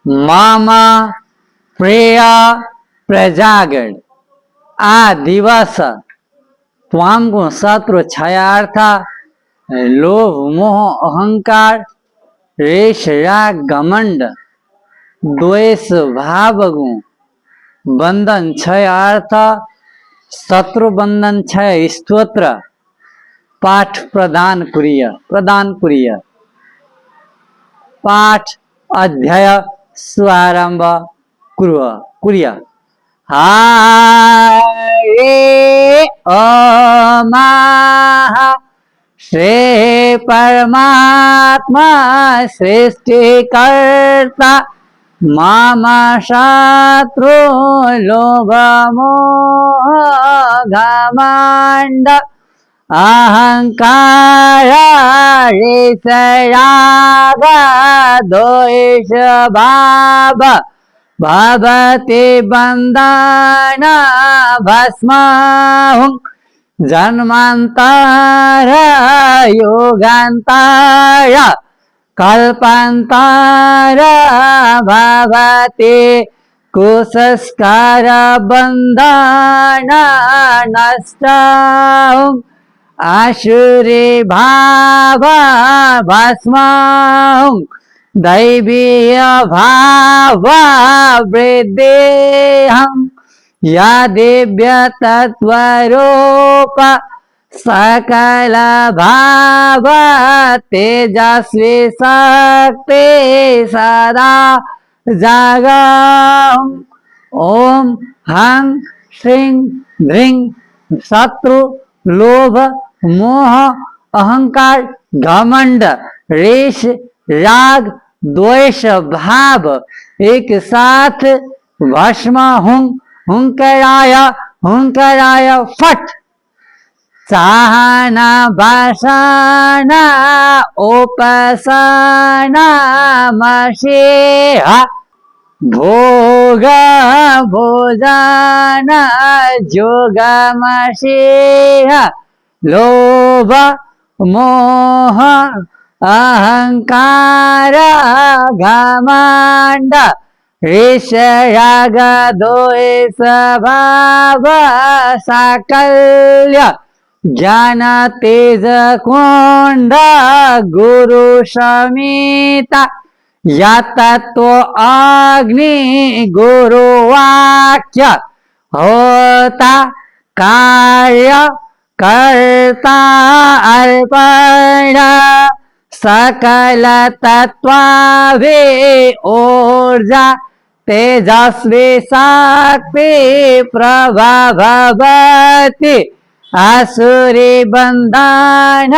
મમ પ્રિય પ્રજાગણ આ દિવસ ત્વાંગુ શત્રુ છયાર્થા લોભ મોહ અહંકાર રેશ રાગ ઘમંડ દ્વેષ ભાવગુ બંધન છય અર્થ શત્રુ બંધન છય સ્તોત્ર પાઠ પ્રદાન કુર્ય પાઠ અધ્યાય સ્વારંભ કુર્ય હારે અમાહ શ્રી પરમાત્મા સૃષ્ટિ કર્તા મમ શત્રુ લોભ મોહ ઘમંડ અહંકાર રાગ દ્વેષ ભાવ ભવતિ બંધન ભસ્મં જન્માંતર યોગાંતર કલ્પાંતર ભવતિ કુસંસ્કાર બંધન નષ્ટ આસુરી ભાવ ભસ્મં દૈવીય ભાવ વૃદ્ધિહં યદિવ્ય તત્વરૂપ सकल भाव तेजस्वी शक्ति सदा जागं ओम हं श्रीं ह्रीं शत्रु लोभ मोह अहंकार घमंड रेश राग द्वेष भाव एक साथ भस्म हुंकराय फट चाहना भाषाना उपासना मशीहा भोग भोजन जोग मशीहा लोभ मोह अहंकार घमंड ऋष राग द्वेष भाव साकल्य ज्ञान तेज कुंड गुरु समिता यतत्व अग्नि गुरु वाक्य होता कार्य कर्ता अर्पण सकल तत्वाभि ऊर्जा तेजस्वी शक्ति प्रभवति आसुरी बंधन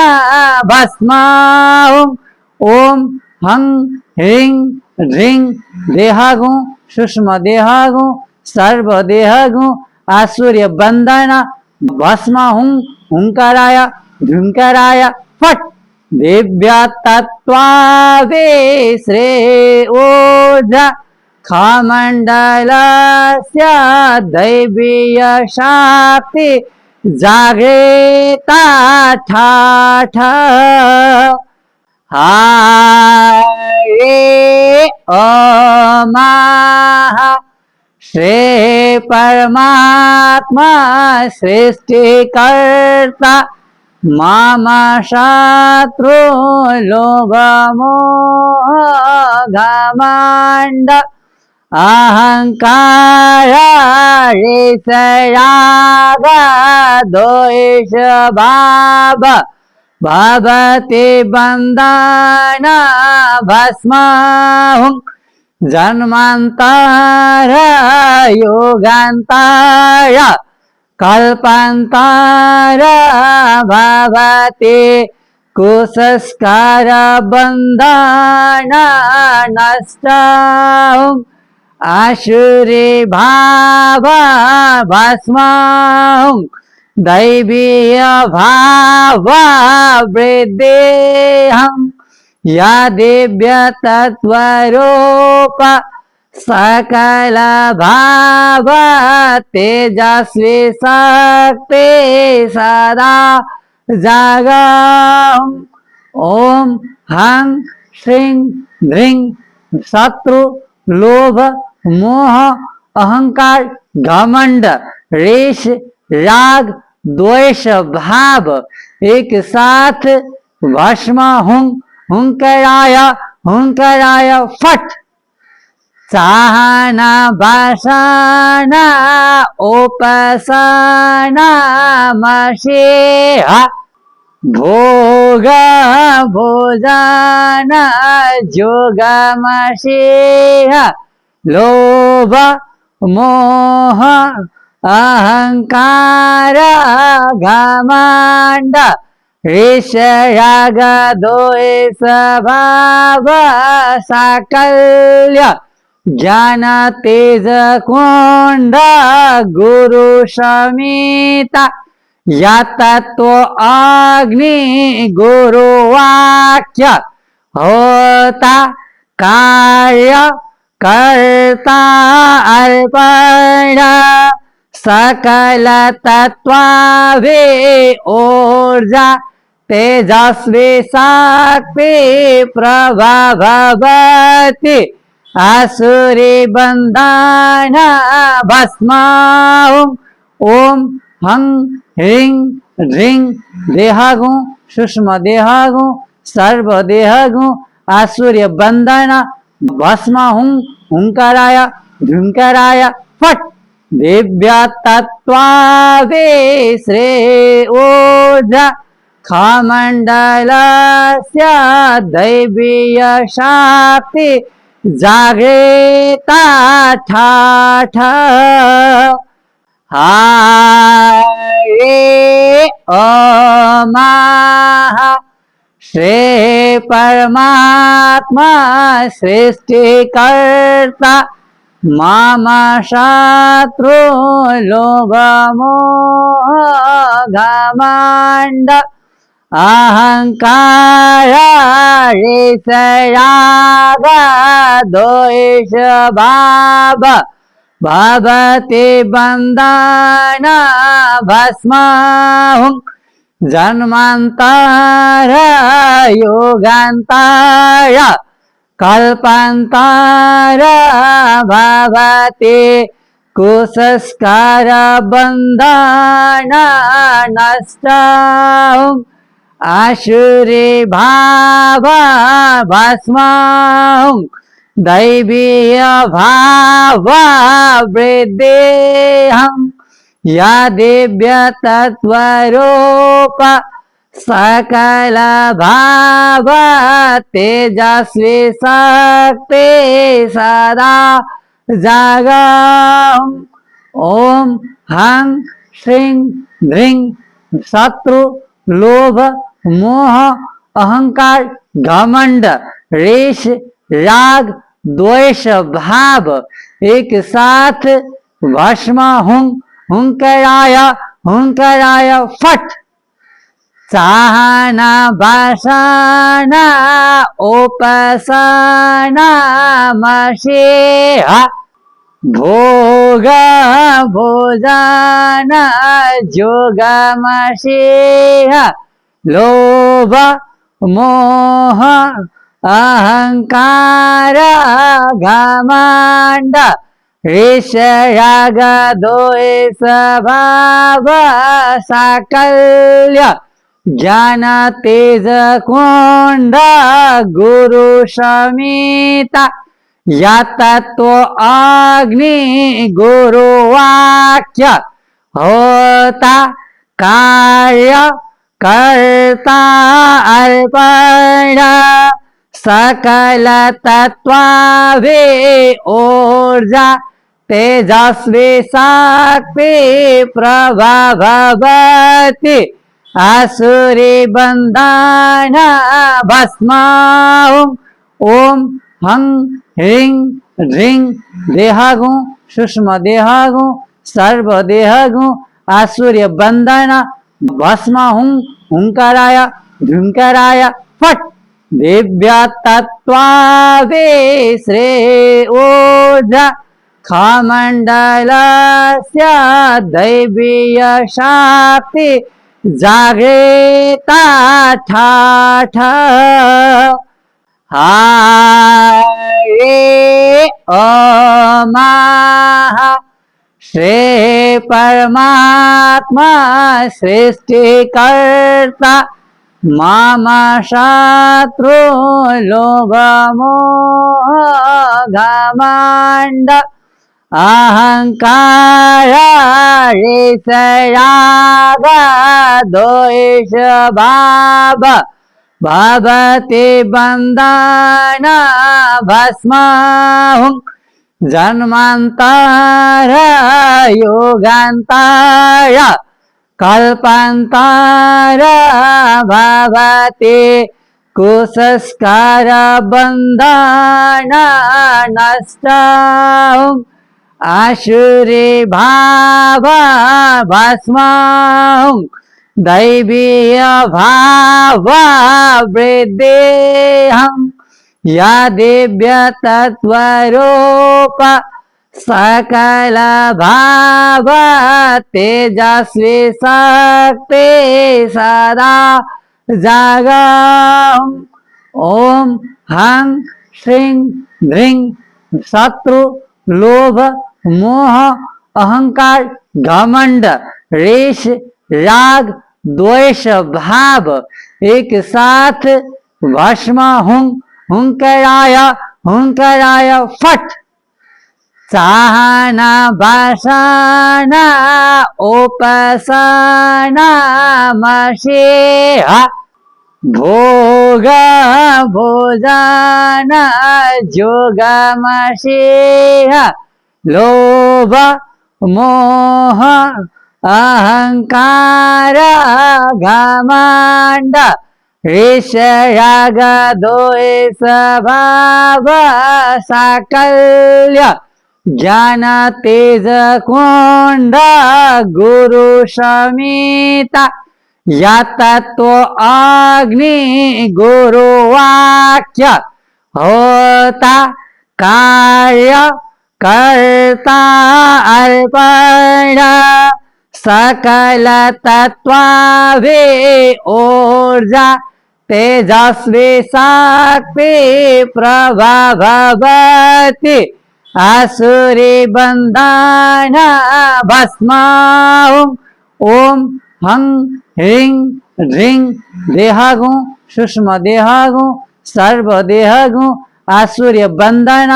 भस्मं ओम हं ह्रीं ह्रीं देहगु सूक्ष्म देहगु सर्व देहगु आसुर्य बंधन भस्म हुंकराय झुंकराय फट दिव्य तत्वाभि श्री ऊर्जा खमंडलस्य दैवीय शक्ति जागृता ठाठ हारे ओमाः श्री परमात्मा सृष्टिकर्ता मम शत्रु लोभ मोह घमंड अहंकार रेष राग द्वेष भाव भवति बंधन भस्मं जन्मांतर योगांतर कल्पांतर भवति कुसंस्कार बंधन नष्ट आसुरी भाव भस्मं दैवीय भाव वृद्धिहं यदिव्य तत्वरूप सकल भाव तेजस्वी शक्ति सदा जागं ओम हं श्रीं ह्रीं शत्रु लोभ मोह अहंकार घमंड रेश राग द्वेष भाव एक साथ भस्म हुंकराय फट चाहना वासना उपासना मसेहा भोग भोजन जोगमसेहा लोभ मोह अहंकार घमंड ऋषराग द्वेष भाव साकल्य ज्ञान तेज कुंड गुरु समिता या तत्व अग्नि गुरु वाक्य होता कार्य कर्ता अर्पण सकल तत्वावे ऊर्जा तेजस्वी शक्ति प्रभवती आसुरी बंधन भस्माहुं ओम हं ह्रीं ह्रीं देहगु सूक्ष्म देहगु सर्व देहगु आसुर्य बंधन भस्माहुं हुंकराय झुंकराय फट दिव्य तत्वावे श्रेयोजा खमंडलस्य दैवीय शक्ति जागृता ठाठ हरे ओम श्री परमात्मा सृष्टिकर्ता मम शत्रु लोभ मोह घमंड अहंकार ऋषराग द्वेष भाव भवति बंधन भस्माहुं जन्मांतर योगांतर कल्पांतर भवति कुसंस्कार बंधन नष्टाहुं आसुरी भाव भस्माहुं दैवीय भाव वृद्धिहं या दिव्य तत्वरूप सकल भाव तेजस्वी शक्ति सदा जागं ओम हं श्रीं ह्रीं शत्रु लोभ मोह अहंकार घमंड रेश राग द्वेष भाव एक साथ भस्म हुंकराय फट चाहना वासना उपासना मसेहा भोग भोजन जोगमसेहा लोभ मोह अहंकार घमंड ऋषराग द्वेष भाव साकल्य ज्ञान तेज कुंड गुरु समिता या तत्व अग्नि गुरु वाक्य होता कार्य कर्ता अर्पण सकल तत्वावे ऊर्जा तेजस्वी शक्ति प्रभवती आसुरी बंधन भस्माहुं ओम हं ह्रीं ह्रीं देहगु सूक्ष्म देहगु सर्व देहगु आसुर्य बंधन भस्माहुं हुंकराय झुंकराय फट दिव्य तत्वावे श्रेयोजा खमंडलस्य दैवीय शक्ति जागृता ठाठ हरे अमाह श्री परमात्मा सृष्टिकर्ता मम शत्रु लोभ मोह घमंड अहंकार ऋषराग द्वेष भाव भवति बंधन भस्माहुं जन्मांतर युगांतर कल्पांतर भवति कुसंस्कार बंधन नष्टाहुं आसुरी भाव भस्माहुं दैवीय भाव वृद्धिहं या दिव्य तत्वरूप सकल भाव तेजस्वी शक्ति सदा जागं ओम हं श्रीं ह्रीं शत्रु लोभ मोह अहंकार घमंड ऋष राग द्वेष भाव एक साथ भस्म हुंकराय फट चाहना वासना उपासना मशीहा भोग भोजन जोग मशीहा लोभ मोह अहंकार घमंड ऋषराग द्वेष भाव साकल्य ज्ञान तेज कुंड गुरु समिता या तत्व अग्नि गुरु वाक्य होता कार्य कर्ता अर्पण सकल तत्वावे ऊर्जा तेजस्वी शक्ति प्रभवति आसुरी बंधन भस्माहुं ओम हं ह्रीं ह्रीं देहगु सूक्ष्म देहगु सर्व देहगु आसुर्य बंधन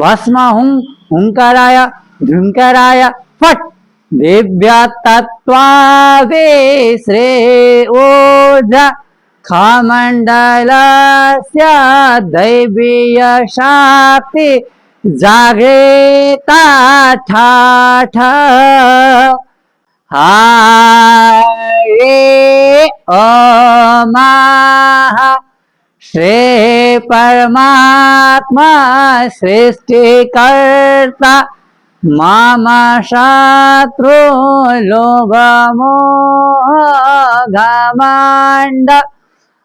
भस्माहुं हुंकराय झुंकराय फट दिव्य तत्वावे श्री ऊर्जा खमंडलस्य दैवीय शक्ति जागृता ठाठ हरे अमाह श्री परमात्मा सृष्टिकर्ता मम शत्रु लोभ मोह घमंड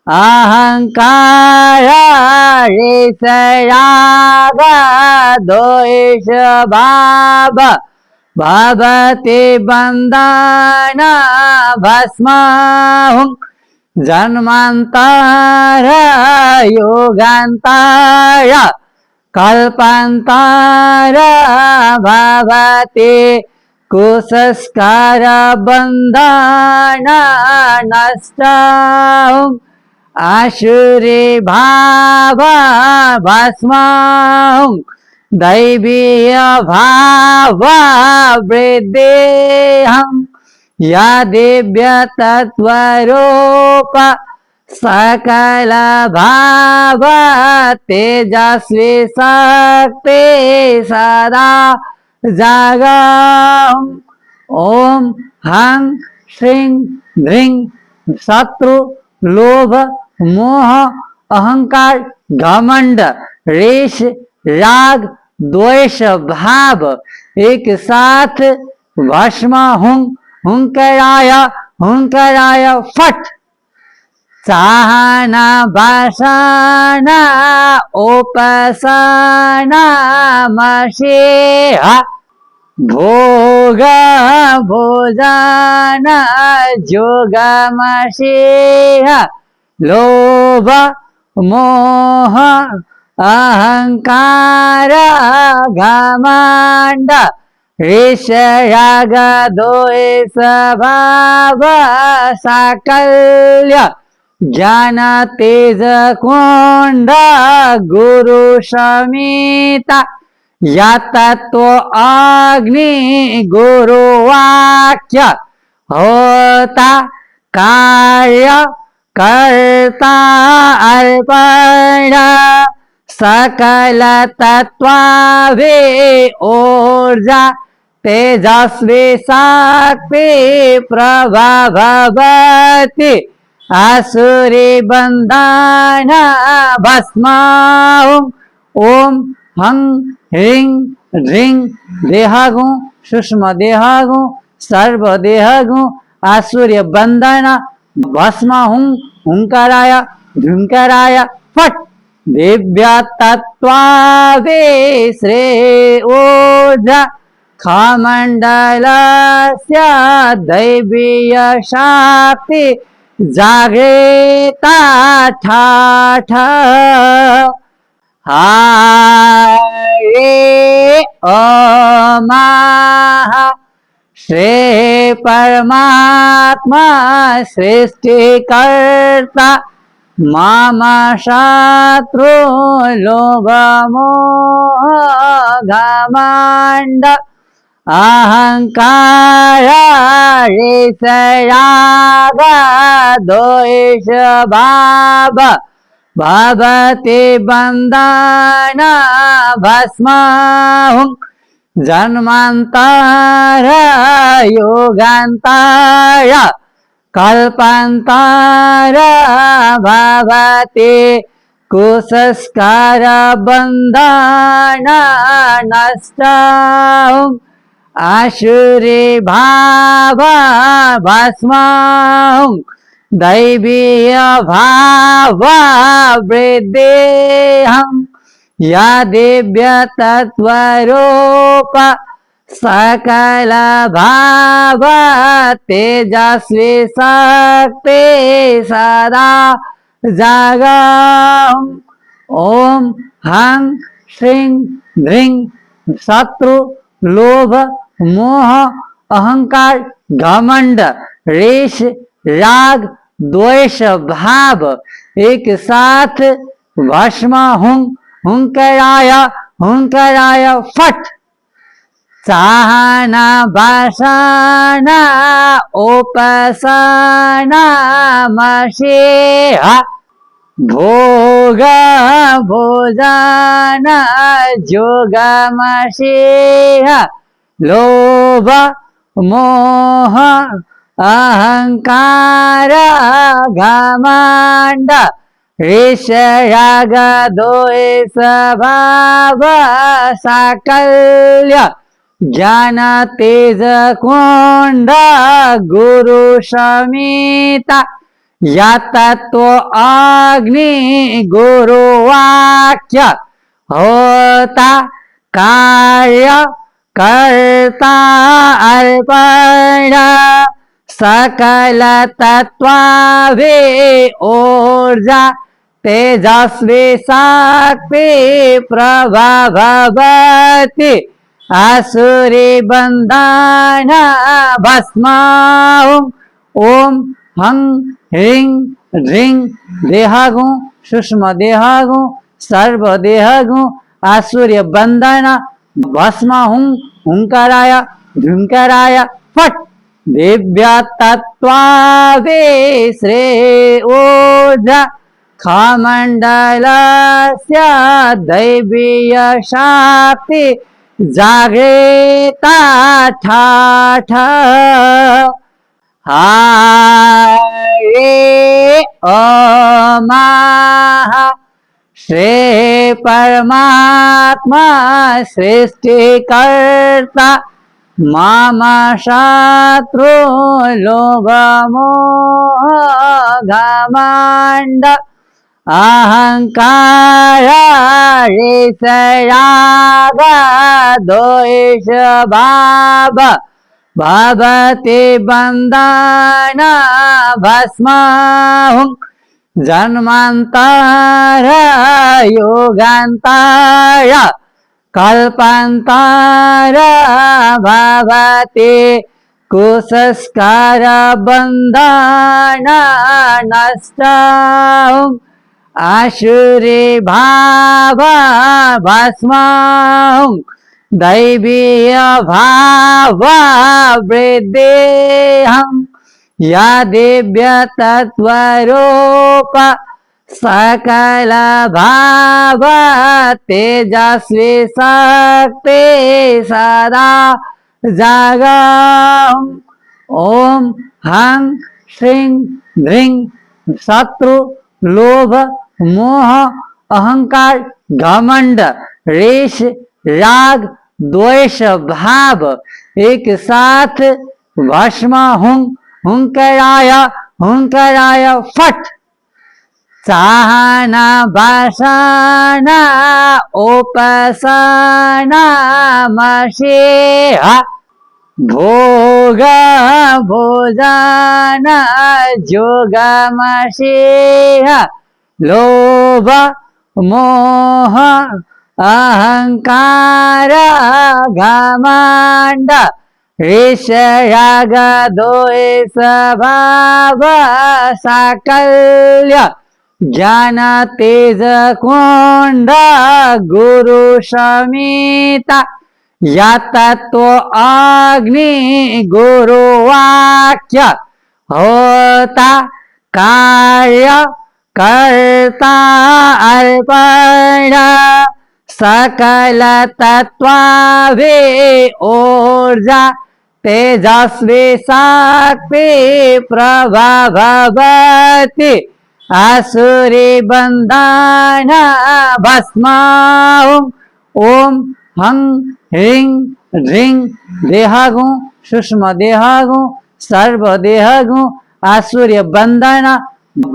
अहंकार ऋषराग द्वेष भाव भवति बंधन भस्माहुं जन्मांतर युगांतर कल्पांतर भवति कुसंस्कार बंधन नष्टाहुं आसुरी भाव भस्माहुं दैवीय भाव वृद्धिहं या दिव्य तत्वरूप सकल भाव तेजस्वी शक्ति सदा जागं ओम हं श्रीं ह्रीं शत्रु लोभ मोह अहंकार घमंड ऋष राग द्वेष भाव एक साथ भस्म हुंकराय फट चाहना वासना उपासना मशीहा भोग भोजन जोग मशीहा लोभ मोह अहंकार घमण्ड ऋषराग द्वेष भाव साकल्य ज्ञान तेज कुंड गुरु समिता या तत्व अग्नि गुरु वाक्य होता कार्य कर्ता अर्पण सकल तत्वावे ऊर्जा तेजस्वी शक्ति प्रभवती आसुरी बंधन भस्माओं ओम हं ह्रीं ह्रीं देहगु सूक्ष्म देहगु सर्व देहगु आसुर्य बंधन भस्म हुंकाराय धुंकाराय फट दिव्य तत्वावे श्रेयोजा खमंडलस्य दैवीय शक्ति जागृता ठाठ हरे ओम श्री परमात्मा सृष्टिकर्ता मम शत्रु लोभ मोह घमंड अहंकार ऋषराग द्वेष भाव भवति बंधन भस्माहुं जन्मांतर योगांतर कल्पांतर भवति कुसंस्कार बंधन नष्टं आसुरी भाव भस्माहुं दैवीय भाव वृद्धिहं या दिव्य तत्वरूप सकल भाव तेजस्वी शक्ति सदा जागं ओम हं श्रीं ह्रीं शत्रु लोभ मोह अहंकार घमंड ऋष राग द्वेष भाव एक साथ भस्म हुंकराय फट चाहना वासना उपासना मसीहा भोग भोजन जोग मसीहा लोभ मोह अहंकार घमंड ऋषराग द्वेष भाव साकल्य ज्ञान तेज कुंड गुरु समिता या तत्व अग्नि गुरु वाक्य होता कार्य कर्ता अर्पण सकल तत्वावे ऊर्जा तेजस्वी शक्ति प्रभवती आसुरी बंधन भस्माहुं ओम हं ह्रीं ह्रीं देहगु सूक्ष्म देहगु सर्व देहगु आसुर्य बंधन भस्म हुंकाराय धुंकाराय फट दिव्य तत्वावे श्रेयोजा खमंडलस्य दैवीय शक्ति जागृता ठाठ हरे ओम श्री परमात्मा सृष्टिकर्ता मम शत्रु लोभ मोह घमंड अहंकार ऋषराग द्वेष भाव भवति बंधन भस्माहुं जन्मांतर योगांतर कल्पान्तर भवति कुसंस्कार बन्धन नष्टम् आसुरी भाव भस्मम् दैवीय भाव वृद्धिहम् या दिव्य तत्वरूप सकल भाव तेजस्वी शक्ति सदा जागम् ओम हं श्रीं ह्रीं शत्रु लोभ मोह अहंकार घमंड रेश राग द्वेष भाव एक साथ भस्म हुंकराय फट चाहना वासना उपासना मशीहा भोग भोजन जोग मशीहा लोभ मोह अहंकार घमंड ऋषराग द्वेष भाव साकल्य ज्ञान तेज कुंड गुरु समिता या तत्व अग्नि गुरु वाक्य होता कार्य कर्ता अर्पण सकल तत्वाभि ऊर्जा तेजस्वी शक्ति प्रभवति आसुरी बंधन भस्म ओम हं ह्रीं ह्रीं देहगु सूक्ष्म देहगु सर्व देहगु आसुर्य बंधन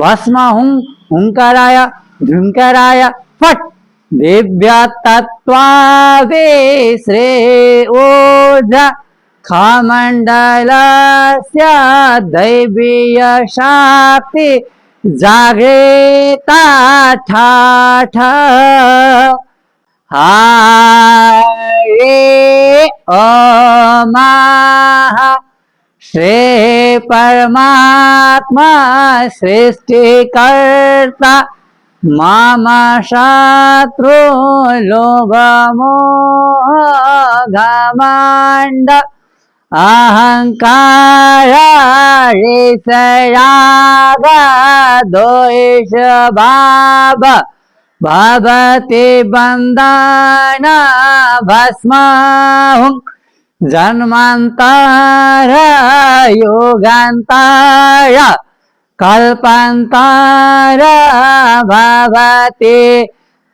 भस्म हुंकराय झुंकराय फट दिव्य तत्वाभि श्रेयोजा खमंडलस्य दैवीय शक्ति जागृता ठाठ हरे ओम श्री परमात्मा सृष्टिकर्ता मम शत्रु लोभ मोह घमंड अहंकार ऋषराग द्वेष भाव भवति बंधन भस्म जन्मांतर योगांतर कल्पांतर भवति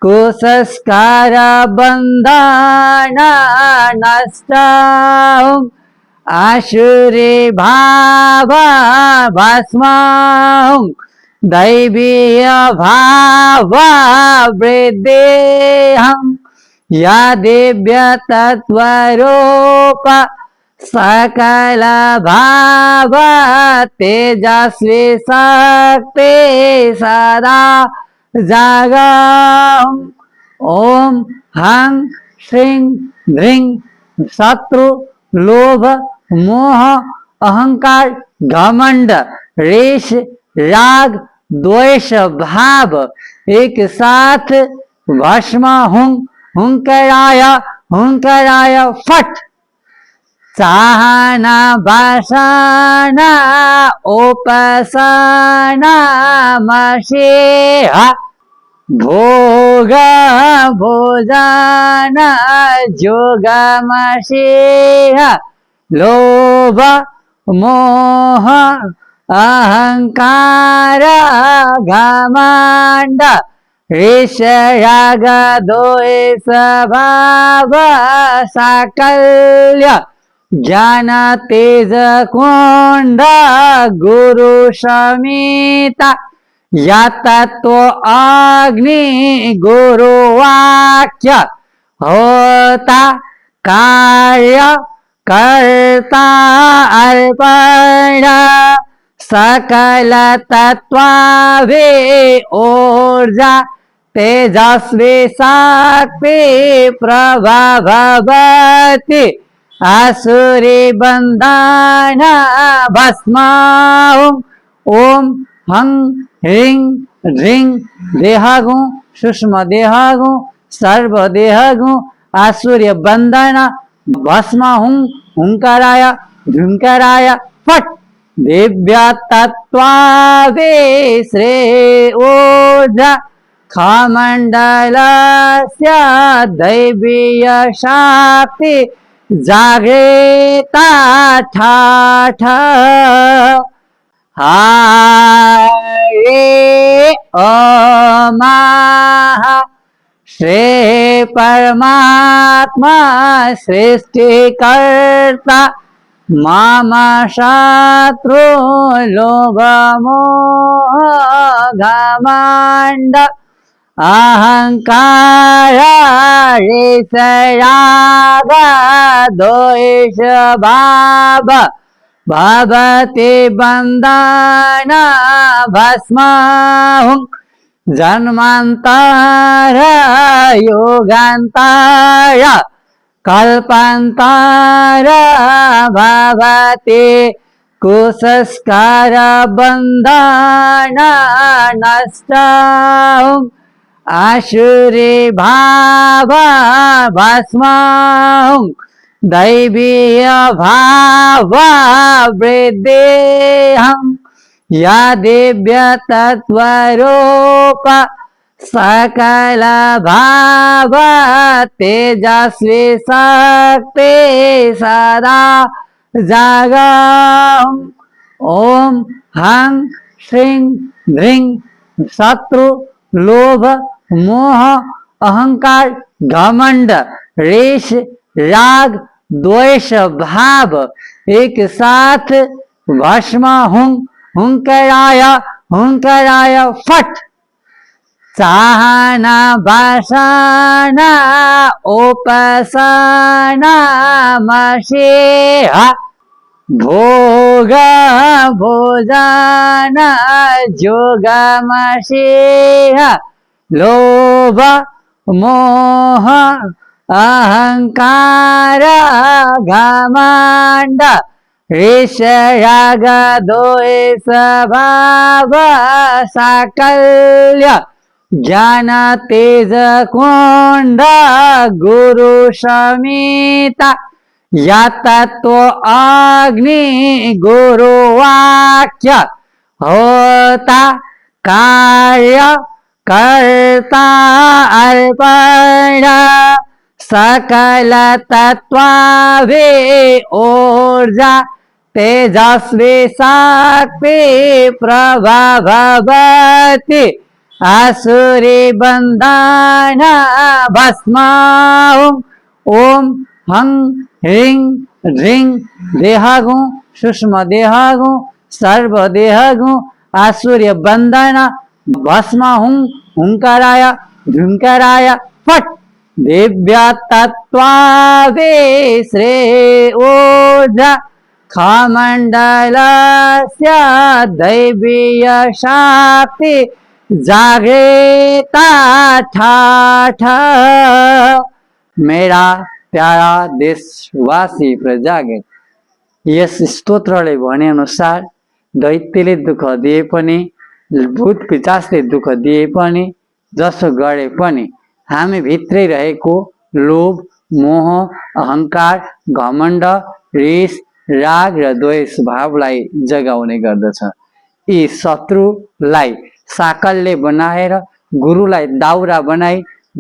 कुसंस्कार बंधन नष्टम् आसुरी भाव भस्म दैवीय भाव वृद्धिहम् या दिव्य तत्वरूप सकल भाव तेजस्वी शक्ति सदा जागम् ओम हं श्रीं ह्रीं शत्रु लोभ मोह अहंकार घमंड रेश राग द्वेष भाव एक साथ भस्म हुंकराय फट चाहना वासना उपासना मशीहा भोग भोजन जोग मशीहा लोभ मोह अहंकार घमंड ऋषराग द्वेष भाव साकल्य ज्ञान तेज कुंड गुरु समिता या तत्व अग्नि गुरु वाक्य होता कार्य कर्ता अर्पण सकल तत्वाभि ऊर्जा तेजस्वी शक्ति प्रभवति आसुरी बंधन भस्माहुं ओम हं ह्रीं ह्रीं देहगु सूक्ष्म देहगु सर्व देहगु आसुर्य बंधन भस्माहुं हुंकाराय झुंकाराय फट दिव्य तत्वावे श्रेयोजा खमंडलस्य दैवीय शक्ति जागृता ठाठ हरे ओम श्री परमात्मा सृष्टिकर्ता मम शत्रु लोभ मोह घमंड अहंकार ऋषराग द्वेष भाव भवति बंधन भस्माहुं जन्मांतर योगांतर कल्पांतर भवति कुसंस्कार बंधन नष्टं आसुरी भाव भस्माहुं दैवीय भाव वृद्धिहं या दिव्य तत्वरूप सकल भाव तेजस्वी शक्ति सदा जागं ओम हं श्रीं ह्रीं शत्रु लोभ मोह अहंकार घमंड ऋष राग द्वेष भाव एक साथ भस्म हुंकराय हुंकराय फट चाहना वासना उपासना मशीह भोग भोजन जोग मशीह लोभ मोह अहंकार घमंड ऋषराग द्वेष भाव साकल्य ज्ञान तेज कुंड गुरु समिता या तत्व अग्नि गुरु वाक्य होता कार्य कर्ता अर्पण सकल तत्वावे ऊर्जा तेजस्वी शक्ति प्रभवति आसुरी बंधन भस्माहुं ओम हं ह्रीं ह्रीं देहगु सूक्ष्म देहगु सर्व देहगु आसुर्य बंधन भस्माहुं हुंकाराय झुंकाराय फट दिव्य तत्वावे श्रेयोजा खमंडलस्य दैवीय शक्ति जागृता ठाठ मेरा प्यारा देशवासी प्रजागत यस स्तोत्रले भने अनुसार दैत्यले दुःख दिए पनि भूत पिचासले दुःख दिए पनि जसो गरे पनि हामी भित्रै रहेको लोभ मोह अहंकार घमण्ड रिस राग र द्वेष भावलाई जगाउने गर्दछ। यी शत्रुलाई साकलले बनाएर गुरुलाई दाउरा बनाई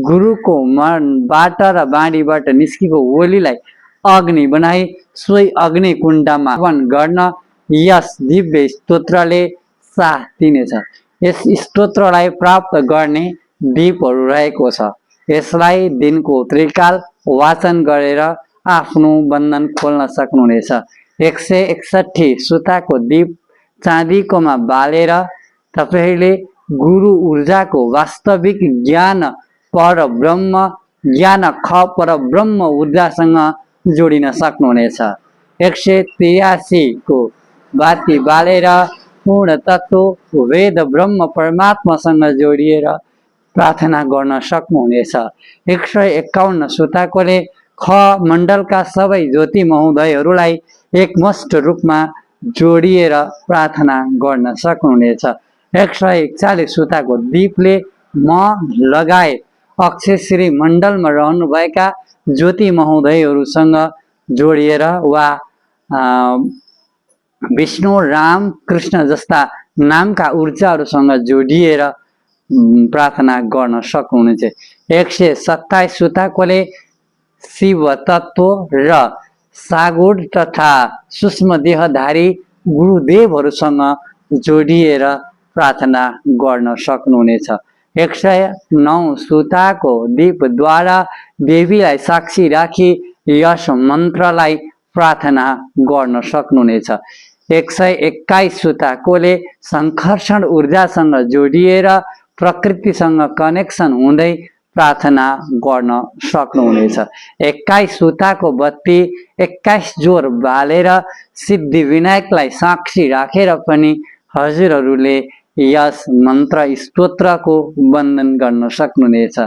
गुरुको मनबाट र बाणीबाट निस्केको ओलीलाई अग्नि बनाई सोही अग्नि कुण्डमा हवन गर्न यस दिव्य स्तोत्रले साथ दिनेछ। यस स्तोत्रलाई प्राप्त गर्ने दीपहरू रहेको छ। यसलाई दिनको त्रिकाल वाचन गरेर आफ्नो बन्धन खोल्न सक्नुहुनेछ। 161 सुताको दीप चाँदीकोमा बालेर तपाईले गुरु ऊर्जाको वास्तविक ज्ञान पर ब्रह्म ज्ञान ख पर ब्रह्म ऊर्जासँग जोडिन सक्नुहुनेछ। 183 को बाती बालेर पूर्ण तत्व वेद ब्रह्म परमात्मासँग जोडिएर प्रार्थना गर्न सक्नुहुनेछ। 151 श्रोताकोले ख मण्डलका सबै ज्योति महोदयहरूलाई एकमुष्ट रूपमा जोडिएर प्रार्थना गर्न सक्नुहुनेछ। 141 श्रोताको दीपले म लगायत अक्षयश्री मण्डलमा रहनुभएका ज्योति महोदयहरूसँग जोडिएर वा विष्णु राम कृष्ण जस्ता नामका ऊर्जाहरूसँग जोडिएर प्रार्थना गर्न सक्नुहुनेछ। 127 श्रोताकोले शिव तत्व र सागुण तथा सूक्ष्म देहधारी गुरुदेवहरूसँग जोडिएर प्रार्थना गर्न सक्नुहुनेछ। 109 श्रोताको दीपद्वारा देवीलाई साक्षी राखी यस मन्त्रलाई प्रार्थना गर्न सक्नुहुनेछ। 121 श्रोताकोले सङ्कर्षण ऊर्जासँग जोडिएर प्रकृतिसँग कनेक्सन हुँदै प्रार्थना गर्न सक्नुहुनेछ। 21 श्रोताको बत्ती 21 जोर बालेर सिद्धि विनायकलाई साक्षी राखेर पनि हजुरहरूले यस मन्त्र स्तोत्रको वन्दन गर्न सक्नुहुनेछ।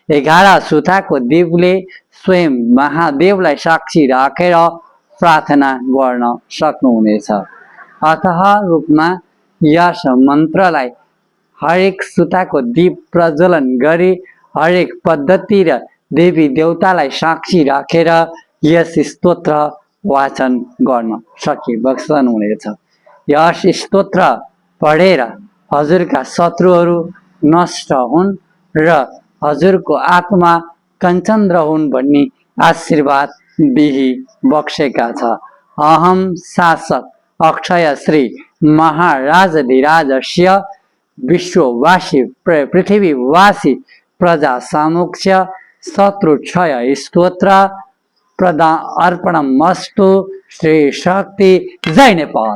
11 श्रोताको दीपले स्वयं महादेवलाई साक्षी राखेर प्रार्थना गर्न सक्नुहुनेछ। अतः रूपमा यस मन्त्रलाई हरेक श्रोताको दीप प्रज्वलन गरी हरेक पद्धति र देवी देवतालाई साक्षी राखेर यस स्तोत्र वाचन गर्न सकिबस्नुहुनेछ। यस स्तोत्र पढेर हजुरका शत्रुहरू नष्ट हुन् र हजुरको आत्मा कञ्चन्द्र हुन् भन्ने आशीर्वाद बिही बक्सेका छ। अहम शासक अक्षय श्री महाराजाधिराजस्य विश्ववासी पृथ्वीवासी प्रजा सामुक्ष शत्रुक्षय स्तोत्र प्रदा अर्पणमस्तु। श्री शक्ति। जय नेपाल।